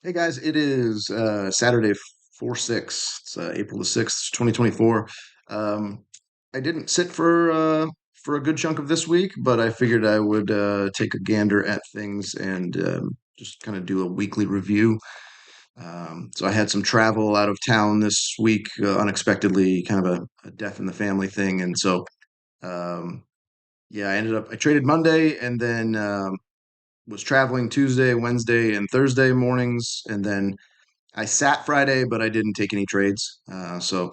Hey guys, it is Saturday 4/6. It's April the 6th, 2024. Um, I didn't sit for a good chunk of this week, but I figured I would take a gander at things and just kind of do a weekly review. So I had some travel out of town this week, unexpectedly, kind of a death in the family thing, and so um, yeah, I traded Monday and then was traveling Tuesday, Wednesday, and Thursday mornings, and then I sat Friday, but I didn't take any trades. So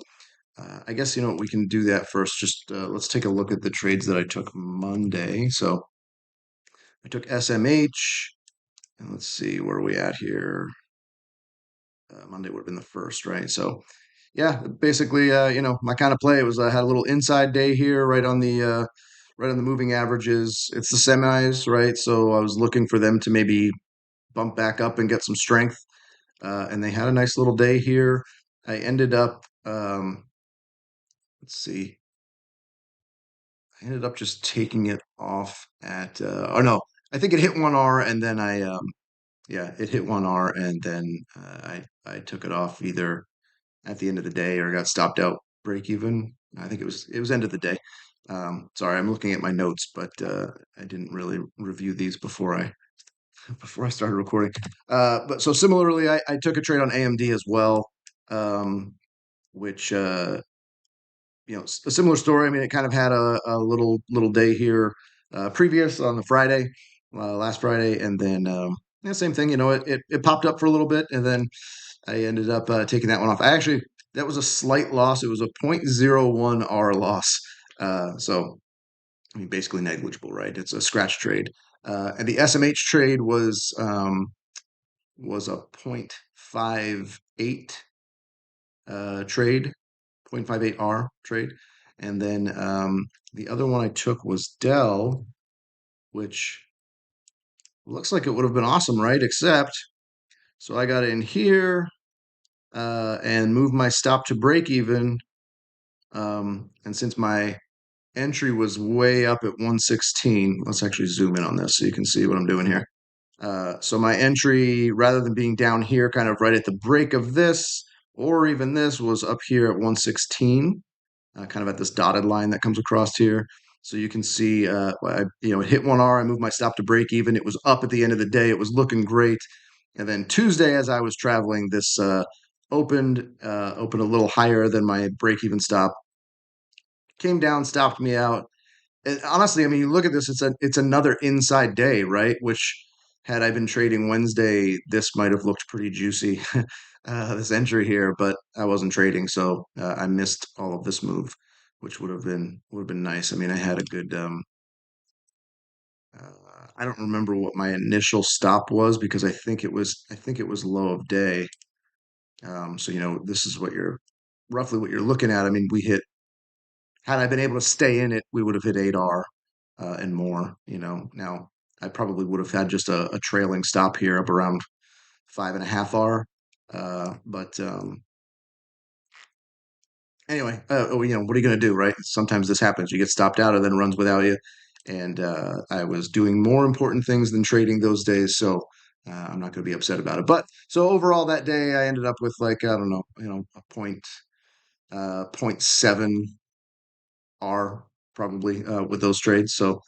I guess we can do that first. Just let's take a look at the trades that I took Monday. So I took SMH, and let's see where are we at here. Monday would have been the first, right? So yeah, basically, my kind of play was I had a little inside day here, right on the moving averages. It's the semis, right? So I was looking for them to maybe bump back up and get some strength, and they had a nice little day here. I ended up. Let's see. I ended up just taking it off at oh no, I think it hit 1R and then yeah, it hit 1R and then I took it off either at the end of the day or got stopped out break even. I think it was end of the day. Sorry, I'm looking at my notes, but I didn't really review these before I before I started recording. But so similarly, I took a trade on AMD as well, um, which a similar story. I mean, it kind of had a little day here previous on the Friday, last Friday, and then yeah, same thing. It popped up for a little bit, and then I ended up taking that one off. I actually that was a slight loss. It was a 0.01 R loss. So I mean, basically negligible, right? It's a scratch trade. And the SMH trade was a 0.58 trade, 0.58R trade. And then the other one I took was DELL, which looks like it would have been awesome, right? Except, so I got in here and moved my stop to break even. And since my entry was way up at 116, let's actually zoom in on this so you can see what I'm doing here. So my entry, rather than being down here, kind of right at the break of this, or even this, was up here at 116. Kind of at this dotted line that comes across here. So you can see, it hit 1R. I moved my stop to break even. It was up at the end of the day. It was looking great. And then Tuesday, as I was traveling, this opened a little higher than my break even stop. Came down, stopped me out. And honestly, I mean, you look at this; it's another inside day, right? Which had I been trading Wednesday, this might have looked pretty juicy. This entry here, but I wasn't trading, so I missed all of this move, which would have been nice. I mean, I had a good. I don't remember what my initial stop was because I think it was low of day. So this is what you're roughly what you're looking at. I mean, we hit had I been able to stay in it, we would have hit 8R and more. Now I probably would have had just a trailing stop here up around 5.5R. But anyway, what are you going to do, right? Sometimes this happens. You get stopped out and then runs without you. And I was doing more important things than trading those days, so I'm not going to be upset about it. But so overall, that day I ended up with like I don't know, a point 0.7R probably with those trades. So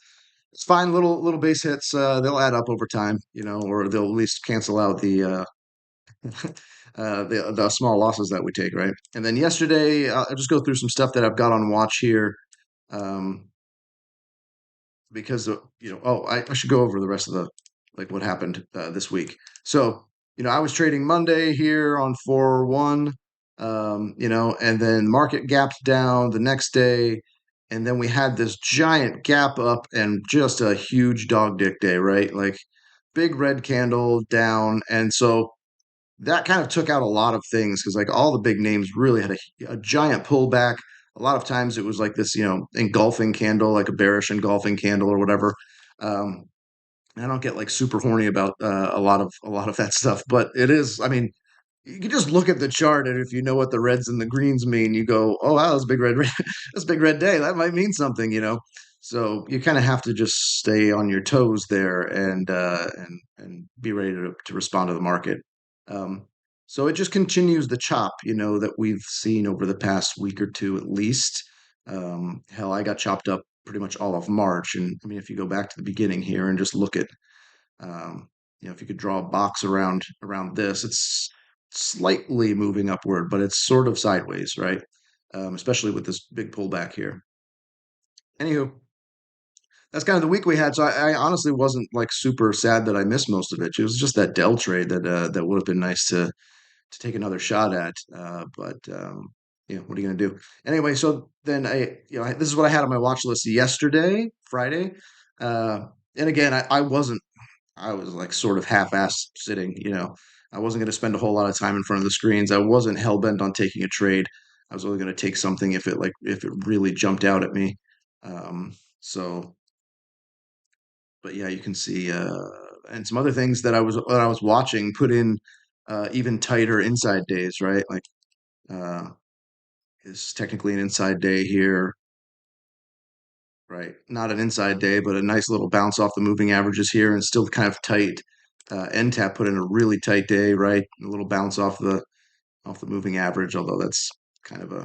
it's fine. Little base hits. They'll add up over time, or they'll at least cancel out the small losses that we take, right? And then yesterday, I'll just go through some stuff that I've got on watch here, um, because oh, I should go over the rest of the like what happened this week. So I was trading Monday here on 4/1, and then market gapped down the next day, and then we had this giant gap up and just a huge dog dick day, right? Like big red candle down, and so that kind of took out a lot of things because like all the big names really had a giant pullback. A lot of times it was like this, engulfing candle, like a bearish engulfing candle or whatever. Um, I don't get like super horny about a lot of that stuff, but it is. I mean, you can just look at the chart, and if you know what the reds and the greens mean, you go, "Oh wow, that's a big red, that's a big red day. That might mean something." So you kind of have to just stay on your toes there and be ready to respond to the market. Um, so it just continues the chop, that we've seen over the past week or two at least. Hell, I got chopped up pretty much all of March, and I mean, if you go back to the beginning here and just look at, um, if you could draw a box around this, it's slightly moving upward, but it's sort of sideways, right? Especially with this big pullback here. Anywho, that's kind of the week we had. So I honestly wasn't like super sad that I missed most of it. It was just that Dell trade that would have been nice to take another shot at. But yeah, what are you going to do? Anyway, so then this is what I had on my watch list yesterday, Friday. Uh, and again, I was like sort of half-ass sitting, I wasn't going to spend a whole lot of time in front of the screens. I wasn't hell bent on taking a trade. I was only going to take something if it really jumped out at me. So, but yeah, you can see, and some other things that I was watching put in even tighter inside days, right? Like uh, is technically an inside day here, right? Not an inside day, but a nice little bounce off the moving averages here, and still kind of tight. NTAP put in a really tight day, right? A little bounce off the moving average, although that's kind of a I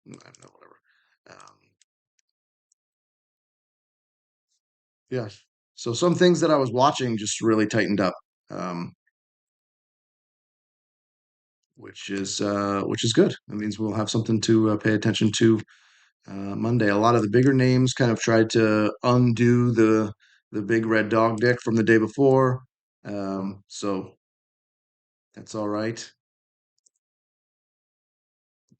don't know, whatever. Yeah. So some things that I was watching just really tightened up, um, which is good. That means we'll have something to pay attention to Monday. A lot of the bigger names kind of tried to undo the big red dog dick from the day before. So that's all right.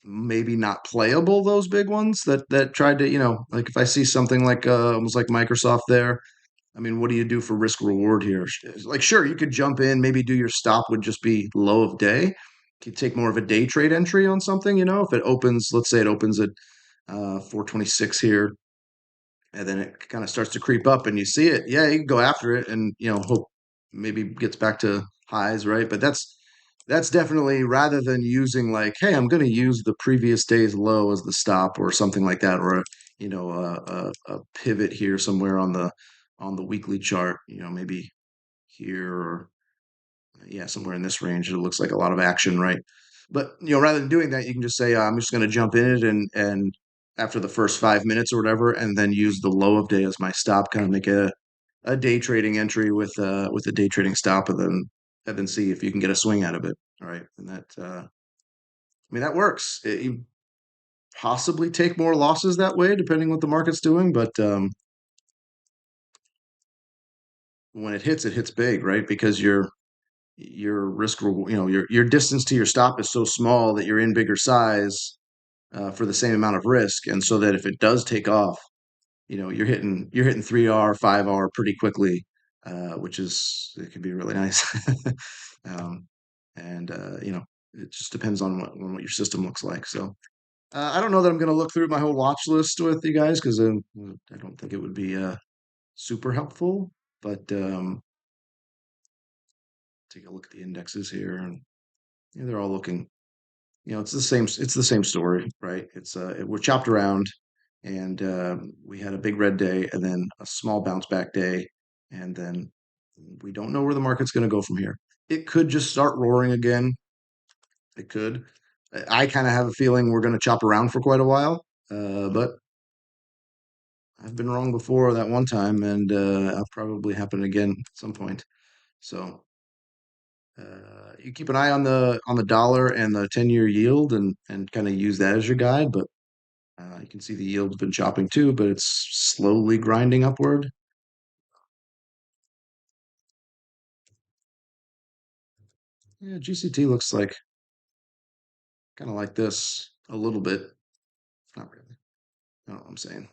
Maybe not playable, those big ones that tried to, like if I see something like almost like Microsoft there. I mean, what do you do for risk reward here? Like, sure, you could jump in, maybe do your stop would just be low of day. You take more of a day trade entry on something, if it opens, let's say it opens at 426 here, and then it kind of starts to creep up and you see it, yeah, you can go after it and hope maybe gets back to highs, right? But that's definitely, rather than using like, hey, I'm going to use the previous day's low as the stop or something like that, or a pivot here somewhere on the weekly chart, maybe here or yeah, somewhere in this range. It looks like a lot of action, right? But rather than doing that, you can just say, I'm just going to jump in it and after the first 5 minutes or whatever, and then use the low of day as my stop, kind of make a day trading entry with a day trading stop, and then see if you can get a swing out of it. All right, and I mean that works. You possibly take more losses that way, depending what the market's doing, but when it hits big, right? Because your risk reward, your distance to your stop is so small that you're in bigger size for the same amount of risk, and so that if it does take off, you're hitting 3R, 5R pretty quickly, which is it can be really nice. um, and it just depends on what your system looks like. So I don't know that I'm going to look through my whole watch list with you guys because I don't think it would be super helpful. But take a look at the indexes here, and yeah, they're all looking. It's the same story, right? We're chopped around, and we had a big red day, and then a small bounce back day, and then we don't know where the market's going to go from here. It could just start roaring again. It could. I kind of have a feeling we're going to chop around for quite a while, but I've been wrong before that one time, and I'll probably happen again at some point. So you keep an eye on the dollar and the 10-year yield, and kind of use that as your guide. But you can see the yield's been chopping too, but it's slowly grinding upward. Yeah, GCT looks like kind of like this a little bit. Not really. I don't know what I'm saying.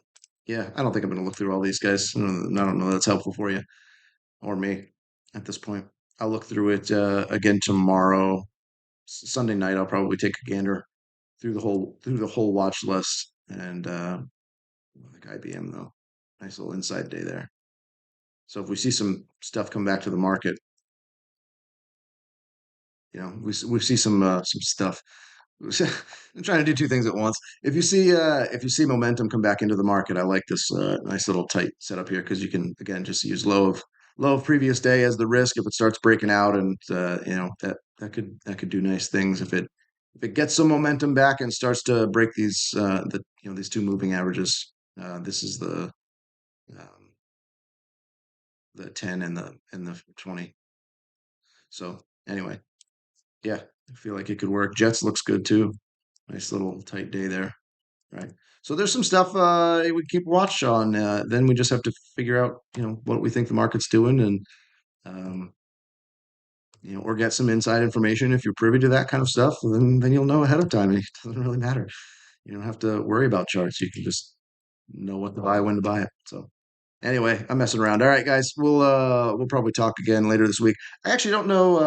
Yeah, I don't think I'm going to look through all these guys. I don't know that's helpful for you or me at this point. I'll look through it again tomorrow. Sunday night, I'll probably take a gander through the whole watch list. And like IBM though, nice little inside day there. So if we see some stuff come back to the market, we see some stuff. I'm trying to do two things at once. If you see momentum come back into the market, I like this nice little tight setup here because you can again just use low of low of previous day as the risk if it starts breaking out, and that could do nice things if it gets some momentum back and starts to break these two moving averages. This is um, the 10 and the 20. So anyway, yeah, I feel like it could work. Jets looks good too. Nice little tight day there. Right. So there's some stuff we keep watch on. Then we just have to figure out, what we think the market's doing, and um, or get some inside information. If you're privy to that kind of stuff, then you'll know ahead of time. It doesn't really matter. You don't have to worry about charts. You can just know what to buy, when to buy it. So anyway, I'm messing around. All right, guys, we'll probably talk again later this week. I actually don't know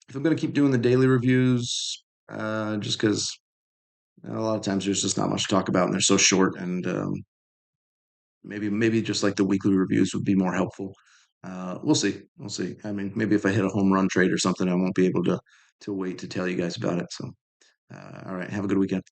if I'm going to keep doing the daily reviews, just because a lot of times there's just not much to talk about and they're so short, and maybe just like the weekly reviews would be more helpful. We'll see. We'll see. I mean, maybe if I hit a home run trade or something, I won't be able to wait to tell you guys about it. So, all right, have a good weekend.